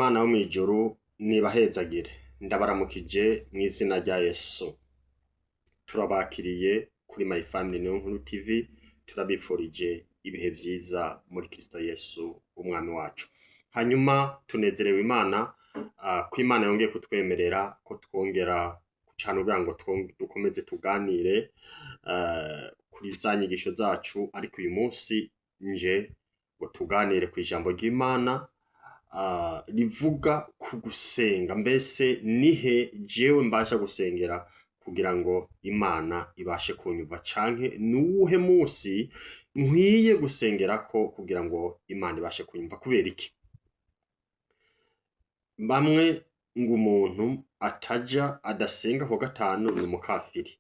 y'Imana yo mw'ijuru nibahezagire. Ndabaramukije mu izina rya Yesu. Turabakiriye kuri My Family Niyonkuru TV, turabifurije ibihe vyiza muri Kristo Yesu umwami wacu. Hanyuma tunezerewe Imana ko Imana yongeye kutwemerera ko twongera kucana kugira ngo dukomeze tuganire kuri za nyigisho zacu, ariko uyu munsi nje ngo tuganire ku ijambo ry'Imana rivuga ku gusenga. Mbese nihe jewe mbasha gusengera kugira ngo Imana ibashe kunyumva, canke nuwuhe munsi nkwiye gusengerako kugira ngo Imana ibashe kunyumva? Kubera iki? Bamwe ngo umuntu ataja adasenga ku gatanu ni umukafiri.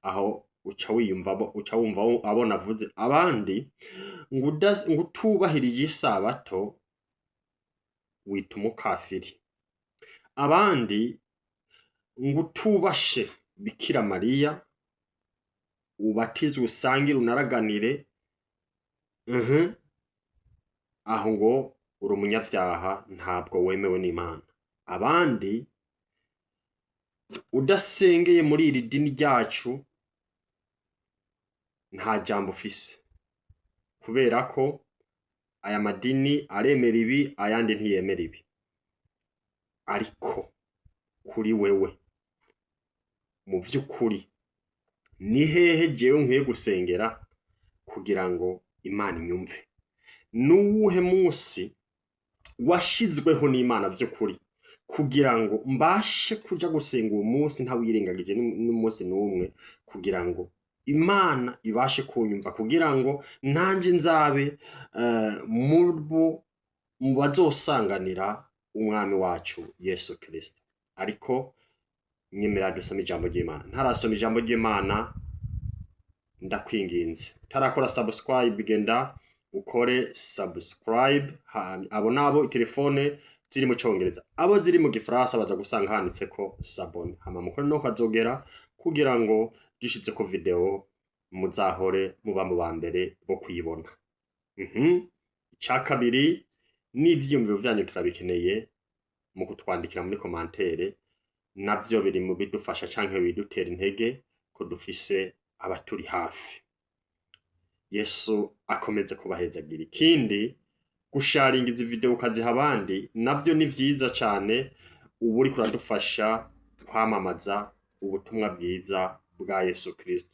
Aho uca wumva abo navuze. Abandi ngo utubahirije isabato wita umukafiri. Abandi ngo utubashe Bikira Mariya, ubatizwe usangire unaraganire, aho ngo uri umunyavyaha, ntabwo wemewe n'Imana. Abandi udasengeye muri iri dini ryacu nta jambo ufise, kubera ko aya madini aremera ibi ayandi ntiyemera ibi. Ariko kuri wewe mu vy'ukuri ni hehe jewe nkwiye gusengera kugira ngo Imana inyumve? Nuwuhe munsi washizweho n'Imana vy'ukuri kugira ngo mbashe kuja gusenga uwo munsi ntawirengagije n'umunsi n'umwe, kugira ngo Imana ibashe kunyumva, kugira ngo nanje nzabe mu bazosanganira umwami wacu Yesu Kristo. Ariko nyemera dusome ijambo ry'Imana. Ntarasoma ijambo ry'Imana ndakwinginze, tarakora subscribe, genda ukore subscribe. Abo nabo telefone ziri mu Congereza, abo ziri mu Gifaransa baza gusanga handitse ko sabone. Hama mukore no kazogera kugira ngo dushitse ko video muzahore muba mu bambere bo kuyibona. Ica kabiri n'ivyiyumviro vyanyu turabikeneye mu kutwandikira muri commentaire, navyo biri mu bidufasha canke bidutera intege ko dufise abaturi hafi. Yesu akomeze kubahezagira. Ikindi, gusharingiza video ukaziha abandi navyo ni vyiza cane. Ubu uri kuradufasha kwamamaza ubutumwa bwiza bwa Yesu Kristo.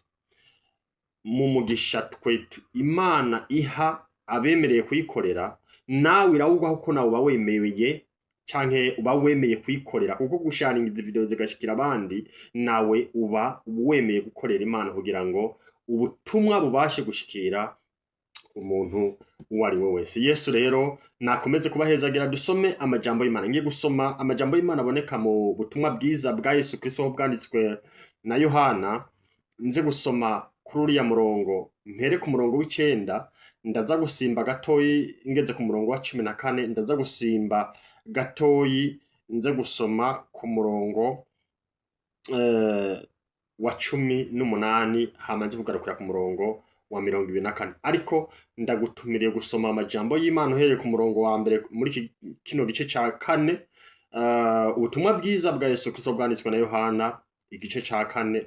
Mu mugisha twetu Imana iha abemereye kuyikorera, nawe irawugaho ko nawe uba wemeye canke uba wemeye kuyikorera, kuko gusharingiza video zigashikira abandi nawe uba wemeye gukorera Imana kugira ngo ubutumwa bubashe gushikira umuntu uwo ari we wese. Yesu rero nakomeze kubahezagira. Dusome amajambo y'Imana. Ngiye gusoma amajambo y'Imana aboneka mu butumwa bwiza bwa Yesu Kristo aho bwanditswe na Yohana. Nze gusoma kuri uriya murongo, mpere ku murongo w'9, ndaza gusimba gatoyi ngeze ku murongo wa 14, ndaza gusimba gatoyi nze gusoma ku murongo wa 18, hama nze kugarukira ku murongo wa 24. Ariko ndagutumiriye gusoma amajambo y'Imana uhereye ku murongo wa mbere muri kino gice ca 4, ubutumwa bwiza bwa Yesu Kristo bwanditswe na Yohana igice ca 4.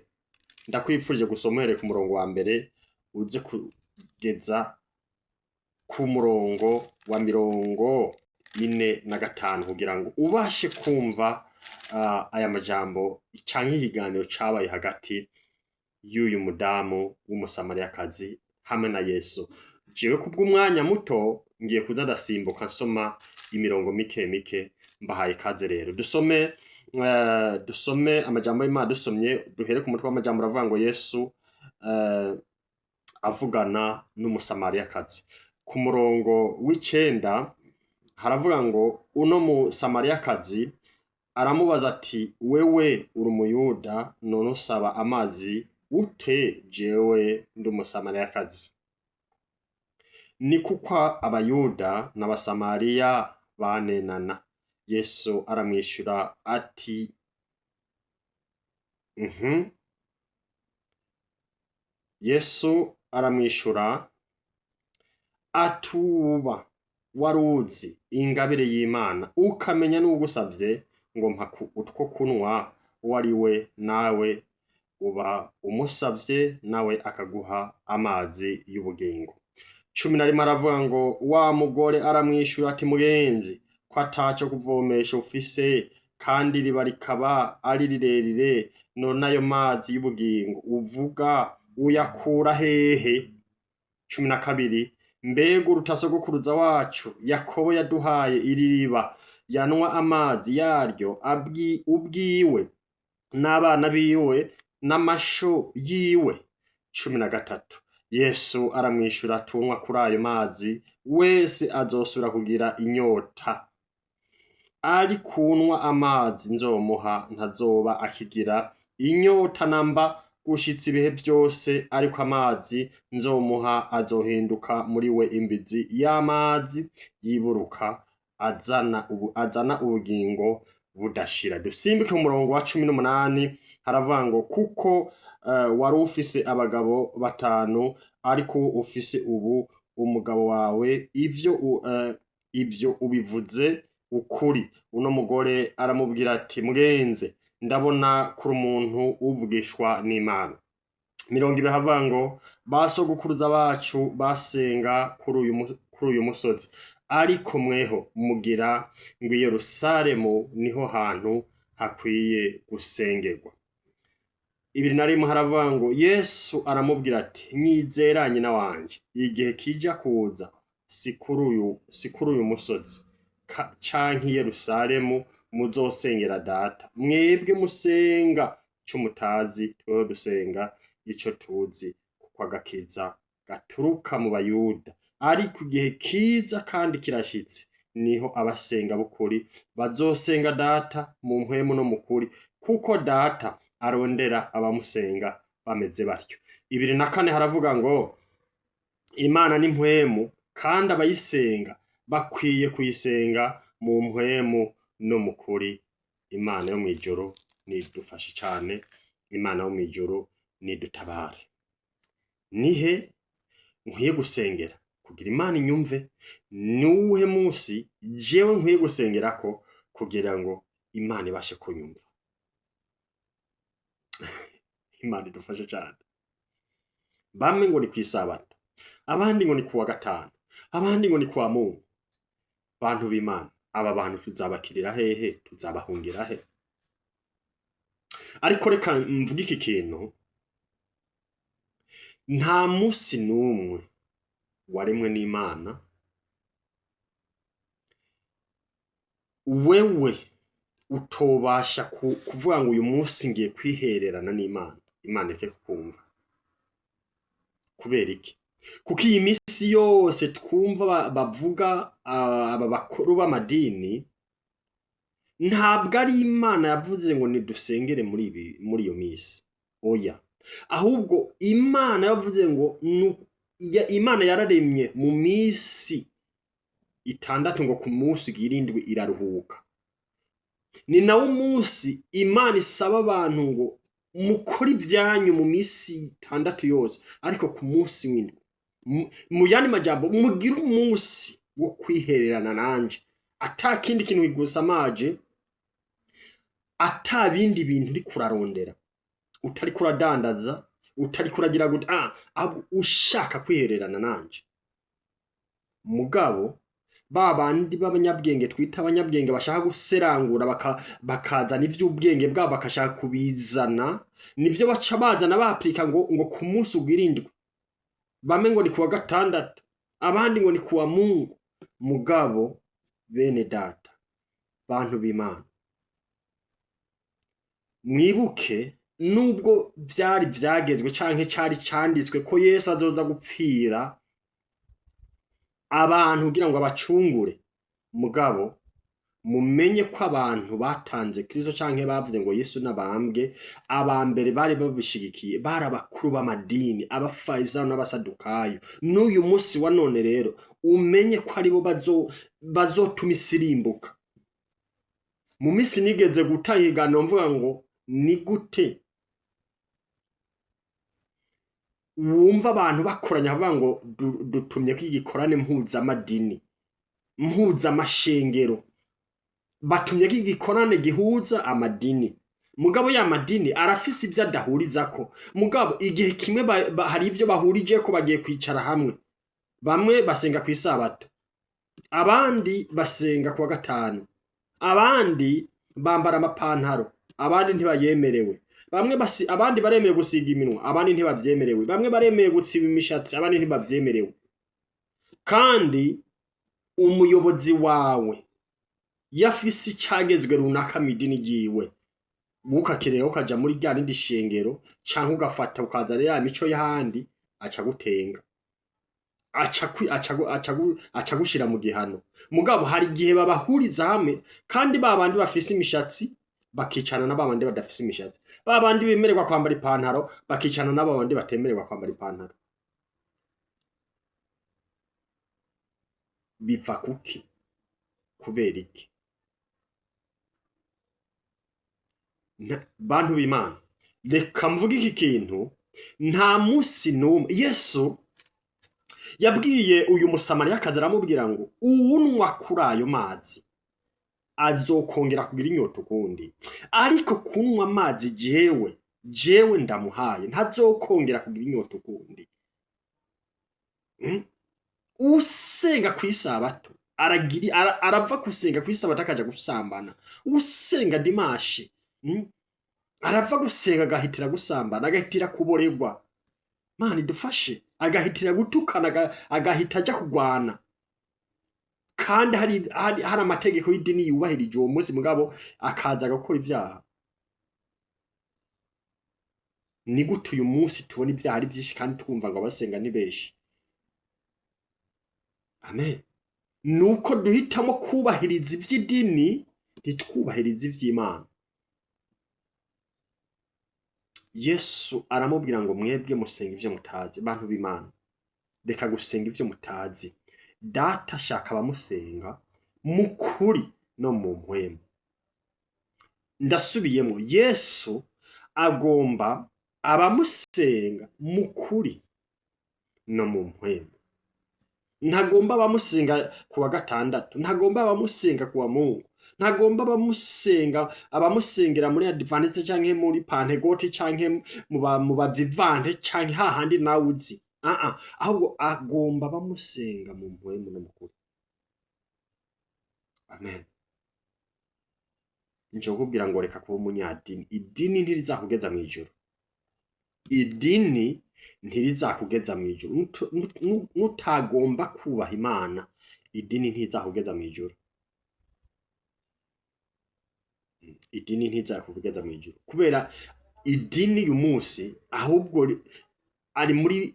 Ndakwifurije gusoma uhereye ku murongo wa mbere uze kugeza ku murongo wa 45 kugira ngo ubashe kumva aya majambo canke ikiganiro cabaye hagati y'uyu mudamu w'umusamariyakazi hamwe na Yesu. Jewe kubw'umwanya muto ngiye kuza ndasimbuka nsoma imirongo mike. Mbahaye kaze rero. Dusome amajambo y'Imana. Dusomye duhere ku mutwe w'amajambo aravuga ngo Yesu avugana n'umusamariyakazi. Ku murongo w'9 haravuga ngo uno musamariyakazi aramubaza ati, wewe uri umuyuda none usaba amazi ute jewe ndi umusamariyakazi? Ni kuko abayuda n'abasamariya banenana. Yesu aramwishura ati Yesu aramwishura atuba waruzi ingabire y'Imana ukamenya n'ugusabye ngo mpa utwo kunwa uwo ari we, nawe uba umusabye nawe akaguha amazi y'ubugingo. 11 aravuga ngo wa mugore aramwishyura ati mugenzi, ko ataco kuvomesha ufise kandi iriba rikaba ari rirerire, none ayo mazi y'ubugingo uvuga uyakura hehe? 12 mbega uruta sogokuruza wacu Yakobo yaduhaye iri riba, yanwa amazi yaryo ubwiwe n'abana biwe n'amasho yiwe. 13 Yesu aramwishyura tunywa kuri ayo mazi wese azosubira kugira inyota, ari kunwa amazi nzomuha ntazoba akigira inyota namba gushitsa ibihe byose, ariko amazi nzomuha azohinduka muri we imbizi y'amazi yiburuka azana ubugingo budashira. Dusimbike umurongo wa 18 haravuga ngo kuko wari ufise abagabo 5 ariko ufise ubu umugabo wawe, ibyo ubivuze ukuri. Uno mugore aramubwira ati mugenze, ndabona kuri umuntu uvugishwa n'Imana. 20 havuga ngo basogokuruza bacu basenga kuri uyu musozi, ariko mweho mugira ngo i Yerusalemu niho hantu hakwiye gusengerwa. 21 haravuga ngo Yesu aramubwira ati nyizera nyina wanje, igihe kija kuza si kuri uyu musozi canke i Yerusalemu muzosengera data. Mwebwe musenga ico mutazi, tweho dusenga ico tuzi, kuko agakiza gaturuka mu Bayuda. Ariko igihe kiza kandi kirashitse, niho abasenga b'ukuri bazosenga data mu mpwemu no mu kuri, kuko data arondera abamusenga bameze batyo. 24 haravuga ngo Imana ni mpwemu, kandi abayisenga bakwiye kuyisenga mu mpwemu no mu kuri. Imana yo mwijuru nidufashe cyane, Imana yo mwijuru nidutabare. Nihe nkwiye gusengera kugira Imana inyumve? Nuwuhe munsi jewe nkwiye gusengerako kugira ngo Imana ibashe kunyumva? Imana idufashe cyane. Bamwe ngo ni kw'Isabato, abandi ngo ni kuwa gatanu, abandi ngo ni kwa Mungu. Bantu b'Imana, aba bantu tuzabakirira hehe? Tuzabahungira he? Ariko reka mvuge iki kintu, nta musi n'umwe waremwe n'Imana wewe utobasha kuvuga ngo uyu munsi ngiye kwihererana n'Imana, Imana ike kukumva. Kubera iki? Kuko iyi misi yose twumva bavuga aba bakuru b'amadini, ntabwo ari Imana yavuze ngo nidusengere muri iyo misi. Oya, ahubwo Imana yavuze ngo Imana yararemye mu misi 6 ngo ku munsi girindwi iraruhuka. Ni nawo munsi Imana isaba abantu ngo mukora ibyanyu mu misi 6 yose, ariko ku munsi w'indwi mu yandi majambo mugira umunsi wo kwihererana nanje, ata kindi kintu igusamaje, ata bindi bintu uri kurarondera, utari kuradandaza, utari kuragira ushaka kwihererana nanje. Mugabo babandi b'abanyabwenge twita abanyabwenge bashaka guserangura bakazana ivy'ubwenge bwabo bakashaka kubizana, nivyo baca bazana baplika ngo ku munsi ugirindwi. Bamwe ngo ni kuwa gatandatu, abandi ngo ni kuwa Mungu. Mugabo bene data, bantu b'Imana, mwibuke nubwo byari byagezwe canke cari canditswe ko Yesu azoza gupfira abantu kugira ngo abacungure, mugabo mumenye ko abantu batanze Kristo canke bavuze ngo Yesu nabambwe, abambere bari babishigikiye bari abakuru b'amadini, abafarisayo n'abasadukayo. N'uyu munsi wa none rero umenye ko aribo bazotuma isirimbuka. Mu misi nigeze gutahigana mvuga ngo ni gute wumva abantu bakoranya bavuga ngo dutumye kwigikorane mpuzamadini. mpuzamashengero batumye igikorane gihuza amadini. Mugabo ya madini arafise ibyo adahurizako. Mugabo igihe kimwe hari ibyo bahurije ko bagiye kwicara hamwe. Bamwe basenga ku isabato, abandi basenga kuwa gatanu, abandi bambara amapantaro, abandi ntibayemerewe. Abandi baremerewe gusiga iminwa, abandi ntibavyemerewe. Bamwe baremerewe gutsiba imishatsi, abandi ntibavyemerewe. Kandi umuyobozi wawe yafise icagezwe runaka midini giwe, ukakenera ukaja muri rya rindi shengero canke ugafata ukazana ya mico y'ahandi, aca gutenga, aca gushira mu gihano. Mugabo hari igihe babahuriza hamwe, kandi babandi bafise imishatsi bakicana na babandi badafise imishatsi, babandi bemererwa kwambara ipantaro bakicana na babandi batemererwa kwambara ipantaro. Biva kuki? Kubera iki? Bantu b'Imana, reka mvuge iki kintu. Nta musi n'umwe Yesu yabwiye uyu musamariyakazi, aramubwira ngo uwunwa kuri ayo mazi azokongera kugira inyota ukundi, ariko kunwa amazi jewe ndamuhaye ntazokongera kugira inyota ukundi. Usenga ku isabato arava gusenga ku isabato akaja gusambana. Usenga dimashe arava gusenga agahitira gusambana, agahitira kuboregwa. Mana idufashe, agahitira gutukana, agahita aja kugwana. Kandi hari amategeko y'idini yubahirije uwo munsi, mugabo akaza agakora ibyaha. Ni gute uyu munsi tubona ibyaha ari byinshi kandi twumva ngo abasenga ni benshi? Amen. Nuko duhitamo kubahiriza iby'idini, ntitwubahiriza iby'Imana. Yesu aramubwira ngo mwebwe musenga ivyo mutazi. Bantu b'Imana, reka gusenga ivyo mutazi. Data ashaka abamusenga mu kuri no mu mpwemu. Ndasubiyemo, Yesu agomba abamusenga mu kuri no mu mpwemu. Ntagomba abamusenga kuwa gatandatu, ntagomba abamusenga kuwa Mungu, ntagomba abamusengera muri Adventiste canke muri Pentecote canke mu bavivante canke hahandi nawe uzi. Ahubwo agomba bamusenga mu mpwemu no mu kuri. Amen. Nje kubwira ngo reka kuba umunyadini. Idini ntirizakugeza mu ijuru. Idini ntirizakugeza mu ijuru. Nutagomba kubaha Imana, idini ntizakugeza mu ijuru. Idini ntizakugeza mu ijuru. Kubera idini uyu munsi ahubwo ari muri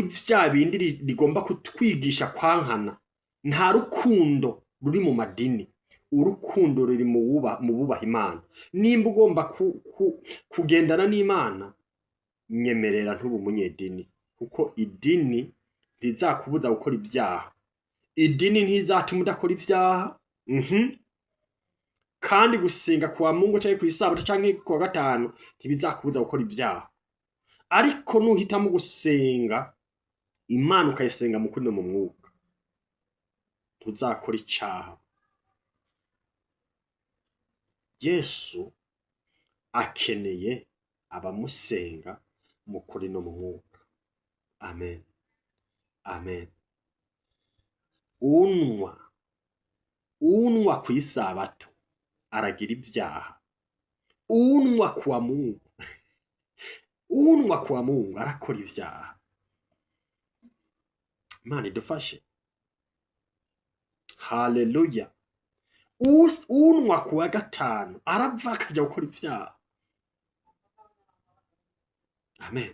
vya bindi rigomba kutwigisha kwankana. Nta rukundo ruri mu madini. Urukundo ruri mu bubaha Imana. Nimba ugomba kugendana n'Imana, nyemerera ntube umunyedini, kuko idini ntizakubuza gukora ibyaha. Idini ntizatuma udakora ibyaha. Kandi gusenga kuwa Mungu canke ku isabato canke kuwa gatanu ntibizakubuza gukora ibyaha. Ariko nuhitamo gusenga Imana ukayisenga mu kuri no mu mwuka, tuzakora icaha. Yesu akeneye abamusenga mu kuri no mu mwuka. Amen. Amen. Unwa ku isabato aragira ibyaha. Unwa kuwa Mungu arakora ibyaha. Imana idufashe. Haleluya. Unwa kuwa gatanu arava akaja gukora ibyaha. Amen.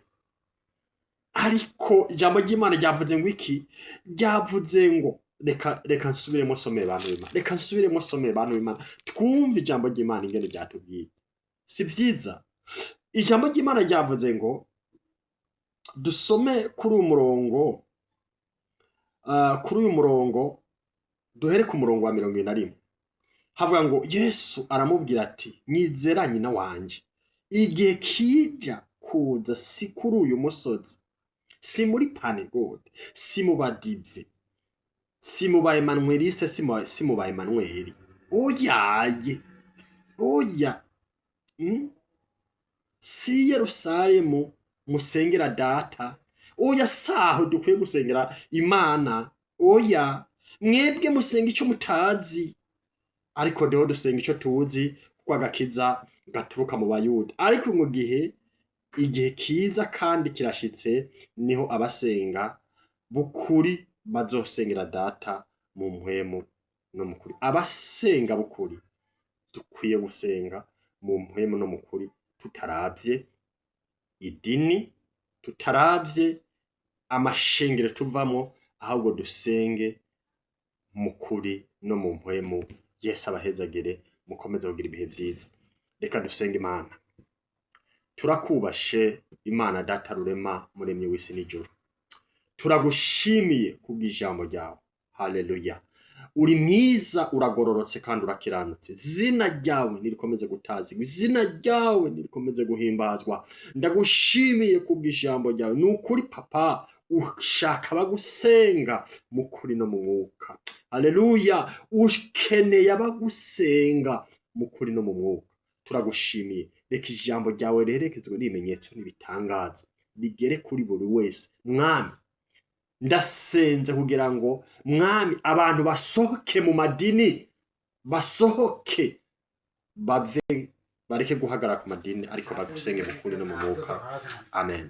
Ariko ijambo ry'Imana ryavuze ngo iki? Ryavuze ngo reka nsubiremo somere bantu b'Imana. Reka nsubiremo somere bantu b'Imana. Twumve ijambo ry'Imana ingene ryatubwiye. Si vyiza? Ijambo ry'Imana ryavuze ngo dusome kuri uyu murongo duhere ku murongo wa 21. Havuga ngo Yesu aramubwira ati, nyizera nyina wanje, igihe kija kuza si kuri uyu musozi, si muri Pentecote, si mu badive, si mu ba Emanueliste, si mu ba Emanueli. Oyaye, oya. Si Yerusalemu musengera data, oya saho dukwiye gusengera Imana, oya mwebwe musenga ico mutazi, ariko deho dusenga ico tuzi, kuko agakiza gaturuka mu Bayuda. Ariko mu igihe kiza kandi kirashitse, niho abasenga bukuri bazosengera data mu mpwemu no mukuri. Abasenga bukuri dukwiye gusenga mu mpwemu no mukuri, tutaravye idini, tutaravye amashengero tuvamo, ahubwo dusenge mukuri no mu mpwemu. Yesu abahezagire, mukomeze kugira ibihe vyiza. Reka dusenge Imana. Turakubashe Imana data rurema, muremyi w'isi n'ijuru. Turagushimiye kubw'ijambo ryawe. Haleluya. Uri mwiza, uragororotse kandi urakiranutse. Izina ryawe nirikomeze gutazigwa, izina ryawe nirikomeze guhimbazwa. Ndagushimiye kubw'ijambo ryawe. Nukuri papa, ushaka abagusenga mukuri no mu mwuka. Haleluya. Ukeneye abagusenga mukuri no mu mwuka. Turagushimiye. Reka ijambo ryawe riherekezwe n'ibimenyetso n'ibitangaza, rigere kuri buri wese. Mwami, ndasenze kugira ngo mwami abantu basohoke mu madini, basohoke bave, bareke guhagarara ku madini, ariko bagusenge mukuri no mu mwuka. Amen.